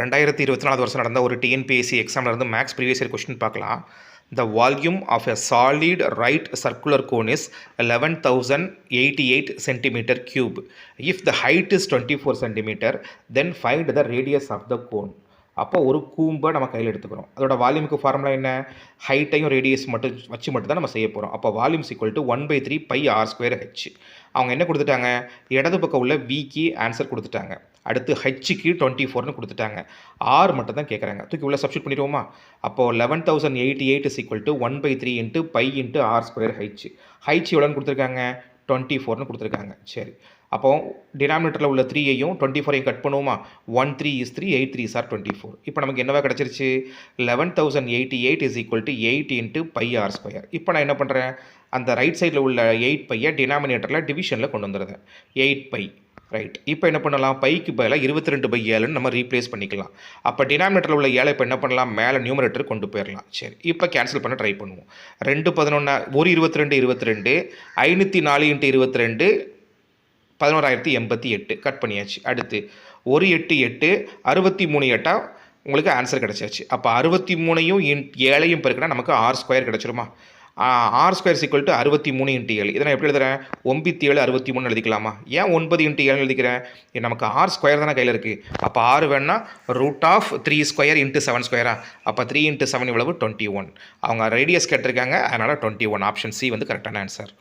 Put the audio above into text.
2024 வருஷம் நடந்த ஒரு டிஎன்பிஎஸ்சி எக்ஸாமில் இருந்து மேக்ஸ் ப்ரீவியஸ் இயர் கொஸ்டின் பார்க்கலாம். The volume of a solid right circular cone is 11,088 centimeter cube. If the height is 24 centimeter, then find the radius of the cone. அப்போ ஒரு கூம்பை நம்ம கையில் எடுத்துக்கிறோம். அதோட வால்யூமுக்கு ஃபார்முலா என்ன? ஹைட்டையும் ரேடியஸ் மட்டும் தான் நம்ம செய்ய போகிறோம். அப்போ வால்யூம் = 1/3 பை r²h. அவங்க என்ன கொடுத்துட்டாங்க? இடது பக்கம் உள்ள விக்கு ஆன்சர் கொடுத்துட்டாங்க. அடுத்து ஹெச்சுக்கு 24னு கொடுத்துட்டாங்க. ஆர் மட்டும் தான் கேட்குறாங்க. தூக்கி உள்ள சப்ஸ்டியூட் பண்ணிடுவோமா? அப்போது 11,088 = 1/3 × π × r²h. ஹைச் எவ்வளோன்னு கொடுத்துருக்காங்க? 24னு கொடுத்துருக்காங்க. சரி, அப்போ டினாமினேட்டரில் உள்ள 3ஐயும் 24ஐயும் கட் பண்ணுவோமா? 1 3 is 3, 8 3s are 24. இப்போ நமக்கு என்னவா கிடச்சிருச்சு? 11,088 = 8 × π r². இப்போ நான் என்ன பண்ணுறேன்? அந்த ரைட் சைடில் உள்ள 8 பையை டினாமினேட்டரில் டிவிஷனில் கொண்டு வந்துடுறேன். 8 பை. ரைட், இப்போ என்ன பண்ணலாம்? பைக்கு பதிலாக 22/7 நம்ம ரீப்ளேஸ் பண்ணிக்கலாம். அப்போ டினாமினேட்டரில் உள்ள 7 இப்போ என்ன பண்ணலாம்? மேலே நியூமரேட்டர் கொண்டு போயிடலாம். சரி, இப்போ கேன்சல் பண்ண ட்ரை பண்ணுவோம். 2 11 1 22 22 504 × 22 11,088 கட் பண்ணியாச்சு. அடுத்து 1 8 8 63 8 உங்களுக்கு ஆன்சர் கிடச்சாச்சு. அப்போ 63ஐயும் 7ஐயும் பெருக்கினா நமக்கு r² கிடச்சிருமா? r² = 63 × 7. இதை நான் எப்படி எழுதுறேன்? 9 7 63 எழுதிக்கலாமா? ஏன் 9 × 7 எழுதிக்கிறேன்? நமக்கு r² தானே கையில் இருக்குது. அப்போ r வேணா √3² × 7². அப்போ 3 × 7 இவ்வளவு 21. அவங்க ரேடியஸ் கேட்டிருக்காங்க, அதனால் 21. ஆப்ஷன் சி வந்து கரெக்டான ஆன்சர்.